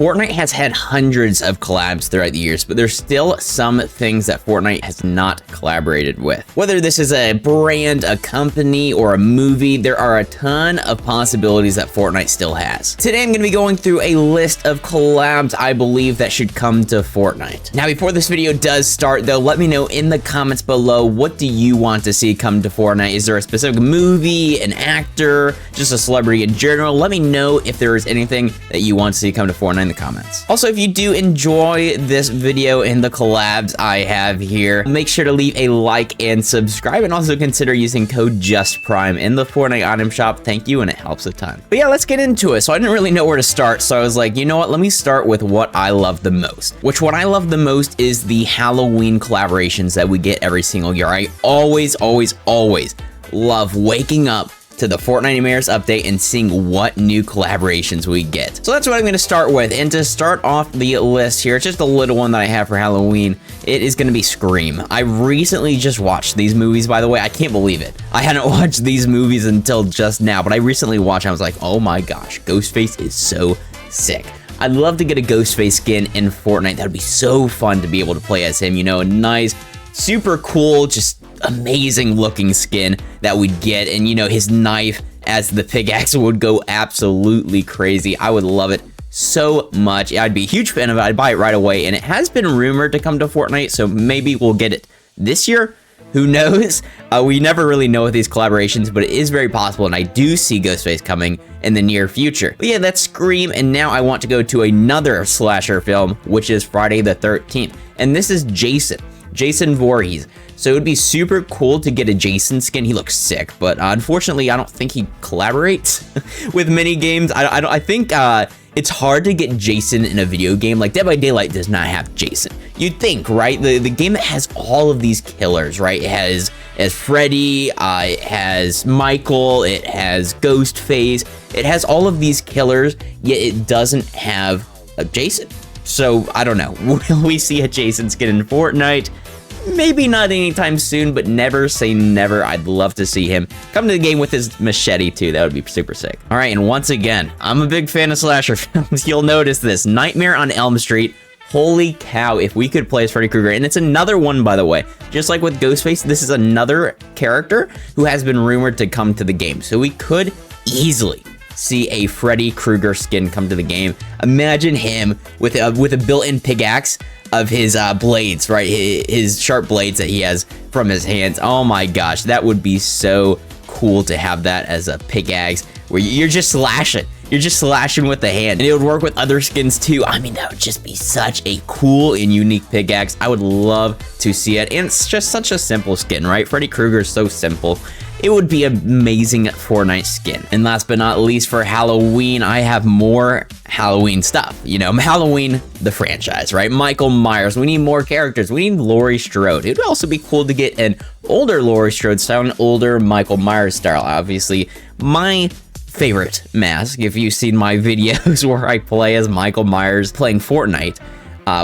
Fortnite has had hundreds of collabs throughout the years, but there's still some things that Fortnite has not collaborated with. Whether this is a brand, a company, or a movie, there are a ton of possibilities that Fortnite still has. Today, I'm going to be going through a list of collabs I believe that should come to Fortnite. Now, before this video does start, though, let me know in the comments below, what do you want to see come to Fortnite? Is there a specific movie, an actor, just a celebrity in general? Let me know if there is anything that you want to see come to Fortnite in the comments. Also, if you do enjoy this video and the collabs I have here, make sure to leave a like and subscribe, and also consider using code JUSTPRIME in the Fortnite item shop. Thank you, and it helps a ton. But yeah, let's get into it. So I didn't really know where to start, so I was like, you know what, let me start with what I love the most. What I love the most is the Halloween collaborations that we get every single year. I always love waking up to the Fortnite Mayor's update and seeing what new collaborations we get. So that's what I'm going to start with. And to start off the list here, it's just a little one that I have for Halloween. It is going to be Scream. I recently just watched these movies, by the way. I can't believe it. I hadn't watched these movies until just now, but I recently watched. I was like, oh my gosh, Ghostface is so sick. I'd love to get a Ghostface skin in Fortnite. That would be so fun to be able to play as him. You know, a nice, super cool, just amazing looking skin that we'd get, and you know, his knife as the pickaxe would go absolutely crazy. I would love it so much. I'd be a huge fan of it. I'd buy it right away, and it has been rumored to come to Fortnite, so maybe we'll get it this year. Who knows? We never really know with these collaborations, but it is very possible, and I do see Ghostface coming in the near future. But yeah, that's Scream, and now I want to go to another slasher film, which is Friday the 13th, and this is Jason Voorhees. So it would be super cool to get a Jason skin. He looks sick, but unfortunately, I don't think he collaborates with many games. I think it's hard to get Jason in a video game. Like Dead by Daylight does not have Jason. You'd think, right? The game that has all of these killers, right? It has Freddy, it has Michael, it has Ghostface. It has all of these killers, yet it doesn't have a Jason. So I don't know. Will we see a Jason skin in Fortnite? Maybe not anytime soon, but never say never. I'd love to see him come to the game with his machete too. That would be super sick. All right, and once again, I'm a big fan of slasher films. You'll notice this. Nightmare on Elm Street. Holy cow, if we could play as Freddy Krueger. And it's another one, by the way. Just like with Ghostface, this is another character who has been rumored to come to the game. So we could easily see a Freddy Krueger skin come to the game. Imagine him with a built-in pickaxe of his blades, right? His sharp blades that he has from his hands. Oh my gosh, that would be so cool to have that as a pickaxe where you're just slashing. You're just slashing with the hand. And it would work with other skins too. I mean, that would just be such a cool and unique pickaxe. I would love to see it. And it's just such a simple skin, right? Freddy Krueger is so simple. It would be an amazing Fortnite skin. And last but not least, for Halloween, I have more Halloween stuff. You know, Halloween, the franchise, right? Michael Myers. We need more characters. We need Laurie Strode. It would also be cool to get an older Laurie Strode style, an older Michael Myers style. Obviously, my favorite mask, if you've seen my videos where I play as Michael Myers playing Fortnite,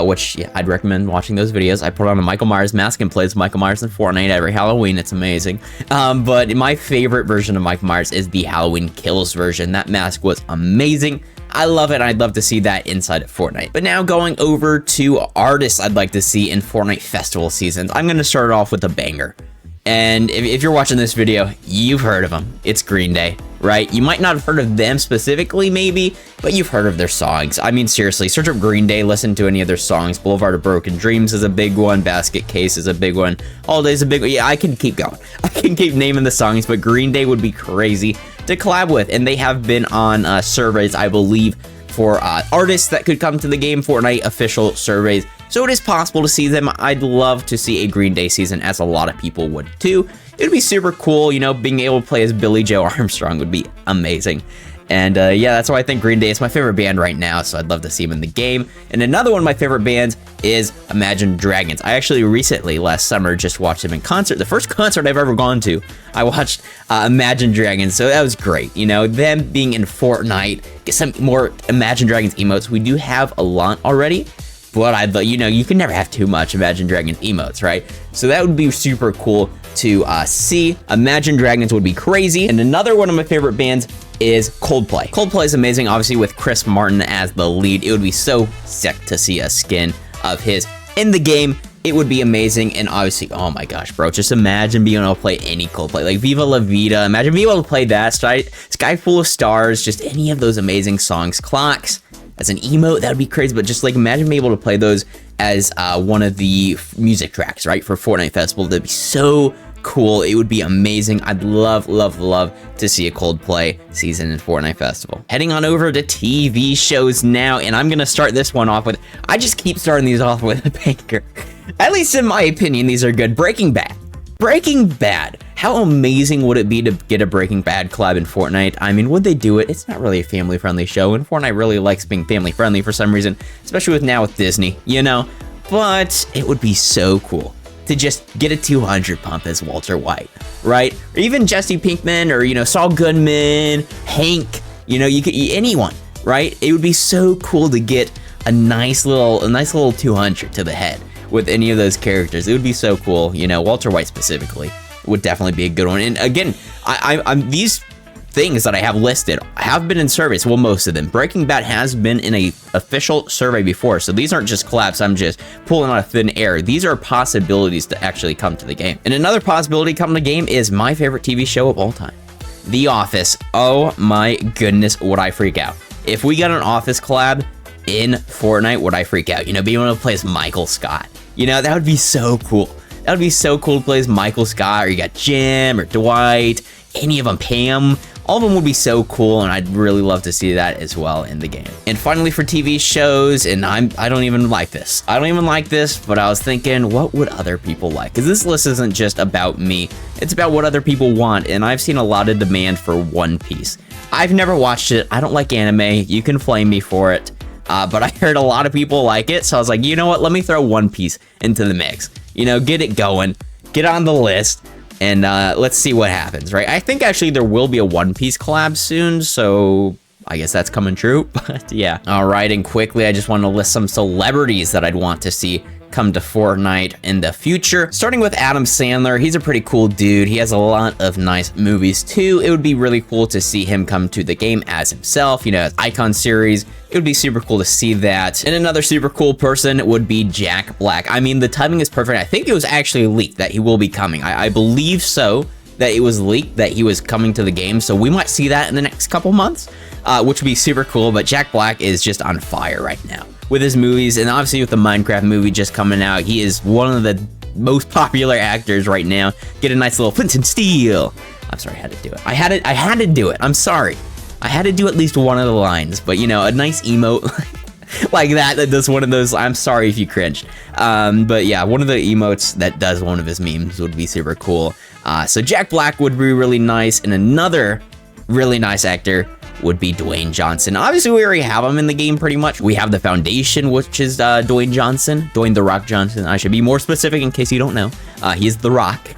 which yeah, I'd recommend watching those videos. I put on a Michael Myers mask and play as Michael Myers in Fortnite every Halloween. It's amazing. But my favorite version of Michael Myers is the Halloween Kills version. That mask was amazing. I love it. I'd love to see that inside of Fortnite. But now going over to artists I'd like to see in Fortnite festival seasons, I'm going to start off with a banger. And if you're watching this video, you've heard of them. It's Green Day, right? You might not have heard of them specifically, maybe, but you've heard of their songs. I mean, seriously, search up Green Day, listen to any of their songs. Boulevard of Broken Dreams is a big one. Basket Case is a big one. Holiday's a big one. Yeah, I can keep going. I can keep naming the songs, but Green Day would be crazy to collab with. And they have been on surveys, I believe, for artists that could come to the game, Fortnite official surveys. So it is possible to see them. I'd love to see a Green Day season, as a lot of people would too. It would be super cool, you know, being able to play as Billy Joe Armstrong would be amazing. And yeah, that's why I think Green Day is my favorite band right now, so I'd love to see them in the game. And another one of my favorite bands is Imagine Dragons. I actually recently, last summer, just watched them in concert. The first concert I've ever gone to, I watched Imagine Dragons, so that was great. You know, them being in Fortnite, get some more Imagine Dragons emotes. We do have a lot already, but you know, you can never have too much Imagine Dragons emotes, right? So that would be super cool to see. Imagine Dragons would be crazy. And another one of my favorite bands is Coldplay. Coldplay is amazing, obviously with Chris Martin as the lead. It would be so sick to see a skin of his in the game. It would be amazing, and obviously, oh my gosh, bro, just imagine being able to play any Coldplay, like Viva La Vida. Imagine being able to play that, Sky Full of Stars, just any of those amazing songs. Clocks as an emote, that would be crazy, but just like imagine being able to play those as one of the music tracks, right, for Fortnite Festival. That'd be so cool. It would be amazing. I'd love to see a Coldplay season in Fortnite Festival. Heading on over to TV shows now, and I'm gonna start this one off with, I just keep starting these off with a banger. At least in my opinion, these are good. Breaking Bad. Breaking Bad. How amazing would it be to get a Breaking Bad collab in Fortnite? I mean, would they do it? It's not really a family-friendly show, and Fortnite really likes being family-friendly for some reason, especially with Disney, you know? But it would be so cool to just get a 200 pump as Walter White, right? Or even Jesse Pinkman, or, you know, Saul Goodman, Hank, you know, you could, anyone, right? It would be so cool to get a nice little 200 to the head with any of those characters. It would be so cool, you know. Walter White specifically would definitely be a good one. And again, I'm these things that I have listed have been in surveys. Well, most of them. Breaking Bad has been in a official survey before, so these aren't just collabs I'm just pulling out of thin air. These are possibilities to actually come to the game. And another possibility coming to the game is my favorite TV show of all time, The Office. Oh my goodness, would I freak out if we got an Office collab in Fortnite? Would I freak out? You know, being able to play as Michael Scott. You know, that would be so cool. That would be so cool to play as Michael Scott, or you got Jim or Dwight, any of them, Pam. All of them would be so cool, and I'd really love to see that as well in the game. And finally, for TV shows, and I don't even like this. I don't even like this, but I was thinking, what would other people like? Because this list isn't just about me. It's about what other people want, and I've seen a lot of demand for One Piece. I've never watched it. I don't like anime. You can flame me for it. But I heard a lot of people like it, so I was like, you know what? Let me throw One Piece into the mix. You know, get it going, get on the list, and let's see what happens, right? I think actually there will be a One Piece collab soon, so I guess that's coming true, but yeah. All right, and quickly, I just want to list some celebrities that I'd want to see come to Fortnite in the future. Starting with Adam Sandler, he's a pretty cool dude. He has a lot of nice movies too. It would be really cool to see him come to the game as himself, you know, as Icon series. It would be super cool to see that. And another super cool person would be Jack Black. I mean, the timing is perfect. I think it was actually leaked that he will be coming. I believe so, that it was leaked that he was coming to the game. So we might see that in the next couple months, which would be super cool. But Jack Black is just on fire right now with his movies, and obviously with the Minecraft movie just coming out, he is one of the most popular actors right now. Get a nice little Flint and Steel. I'm sorry, I had to do it. I had to do it. I'm sorry. I had to do at least one of the lines, but you know, a nice emote like that does one of those. I'm sorry if you cringed. But yeah, one of the emotes that does one of his memes would be super cool. So Jack Black would be really nice, and another really nice actor would be Dwayne Johnson. Obviously, we already have him in the game pretty much. We have the Foundation, which is Dwayne Johnson, Dwayne The Rock Johnson. I should be more specific in case you don't know. He's The Rock.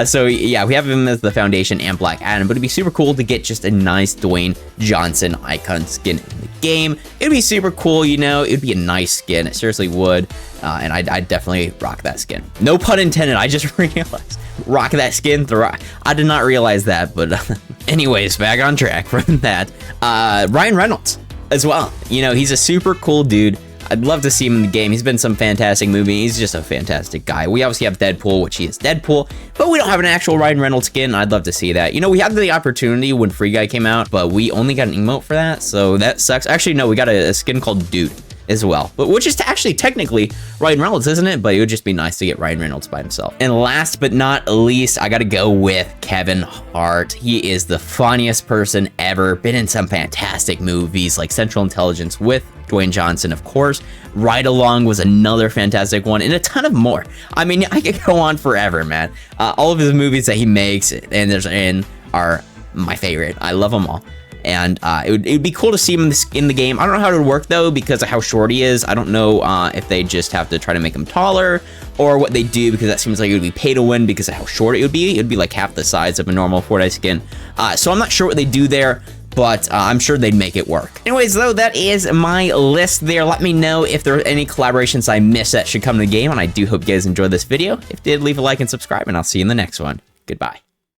So yeah, we have him as the Foundation and Black Adam, but it'd be super cool to get just a nice Dwayne Johnson icon skin in the game. It'd be super cool, you know, it'd be a nice skin. It seriously would. And I'd definitely rock that skin. No pun intended, I just realized. Rock that skin, The Rock. I did not realize that, but anyways, back on track from that. Ryan Reynolds as well. You know, he's a super cool dude. I'd love to see him in the game. He's been in some fantastic movies. He's just a fantastic guy. We obviously have Deadpool, which he is Deadpool, but we don't have an actual Ryan Reynolds skin. I'd love to see that. You know, we had the opportunity when Free Guy came out, but we only got an emote for that, so that sucks. Actually, no, we got a skin called Dude as well, but which is actually technically Ryan Reynolds, isn't it? But it would just be nice to get Ryan Reynolds by himself. And last but not least, I gotta go with Kevin Hart. He is the funniest person ever. Been in some fantastic movies like Central Intelligence with Dwayne Johnson, of course. Ride Along was another fantastic one, and a ton of more. I mean, I could go on forever, man. All of his movies that he makes and there's in are my favorite. I love them all. And it would be cool to see him in the game. I don't know how it would work, though, because of how short he is. I don't know if they just have to try to make him taller or what they do, because that seems like it would be pay to win because of how short it would be. It would be like half the size of a normal Fortnite skin. So I'm not sure what they do there, but I'm sure they'd make it work. Anyways, though, that is my list there. Let me know if there are any collaborations I missed that should come to the game, and I do hope you guys enjoyed this video. If you did, leave a like and subscribe, and I'll see you in the next one. Goodbye.